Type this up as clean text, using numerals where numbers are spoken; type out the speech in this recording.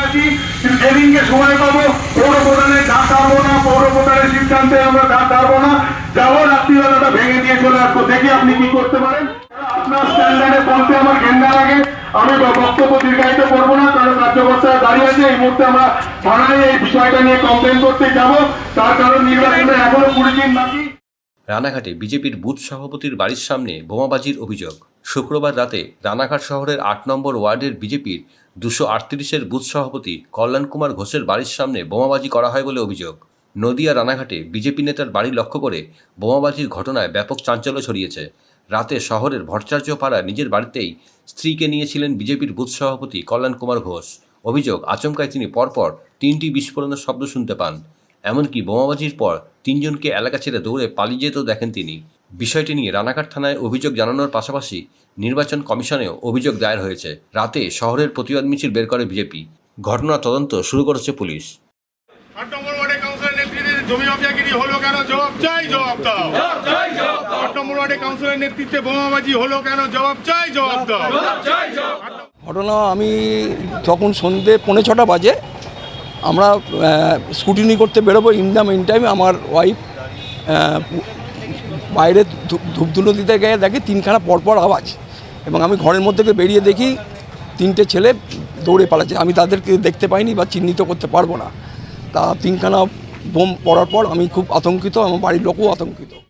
আছি, যেদিনকে সময় পাবো পৌর প্রধানের ডাক ছাড়বো না, পৌর প্রধানের সিদ্ধান্তে আমরা ডাক ছাড়বো না, যাবো রাত্রিবেলাটা ভেঙে দিয়ে চলে আসবো, দেখি আপনি কি করতে পারেন। আপনার স্ট্যান্ডার্ডে বলতে আমার ঘেন্না লাগে, আমি বক্তব্য দীর্ঘায়িত করবো না, কারণ রাজ্যবর্ষায় দাঁড়িয়ে আছে। এই মুহূর্তে আমরা থানায় এই বিষয়টা নিয়ে কমপ্লেন করতে যাব, তার কারণ নির্বাচনে এখনো 20 দিন বাকি। রানাঘাটে বিজেপির বুথ সভাপতির বাড়ির সামনে বোমাবাজির অভিযোগ। শুক্রবার রাতে রানাঘাট শহরের 8 নম্বর ওয়ার্ডের বিজেপির 238-এর বুথ সভাপতি কল্যাণ কুমার ঘোষের বাড়ির সামনে বোমাবাজি করা হয় বলে অভিযোগ। নদিয়া রানাঘাটে বিজেপি নেতার বাড়ি লক্ষ্য করে বোমাবাজির ঘটনায় ব্যাপক চাঞ্চল্য ছড়িয়েছে। রাতে শহরের ভট্টাচার্য পাড়া নিজের বাড়িতেই স্ত্রীকে নিয়েছিলেন বিজেপির বুথ সভাপতি কল্যাণ কুমার ঘোষ। অভিযোগ, আচমকায় তিনি পরপর 3টি বিস্ফোরণের শব্দ শুনতে পান। এমনকি বোমাবাজির পর 3 জনকে এলাকা ছেড়ে দৌড়ে পালিয়ে যেতেও দেখেন তিনি। বিষয়টি নিয়ে রানাঘাট থানায় অভিযোগ জানানোর পাশাপাশি নির্বাচন কমিশনেও অভিযোগ দায়ের হয়েছে। রাতে শহরের প্রতিবাদ মিছিল বের করে বিজেপি। ঘটনা তদন্ত শুরু করেছে পুলিশ। 8 নম্বর ওয়ার্ডে কাউন্সিলর নেতৃত্বে জমি মাফিয়াগিরি হলো কেন? জবাব চাই, জবাব দাও। 8 নম্বর ওয়ার্ডে কাউন্সিলর নেতৃত্বে বোমাবাজি হলো কেন? জবাব চাই, জবাব দাও। ঘটনা, আমি তখন সন্ধ্যে 5:45 বাজে, আমরা স্কুটিনি করতে বেরোবো। ইন দ্য মেন টাইম আমার ওয়াইফ বাইরে ধূপধুনো দিতে গিয়ে দেখি 3খানা পরপর আওয়াজ, এবং আমি ঘরের মধ্যে থেকে বেরিয়ে দেখি 3টে ছেলে দৌড়ে পালাচ্ছে। আমি তাদেরকে দেখতে পাইনি বা চিহ্নিত করতে পারবো না। তা 3খানা বোম পড়ার পর আমি খুব আতঙ্কিত, আমার বাড়ির লোকও আতঙ্কিত।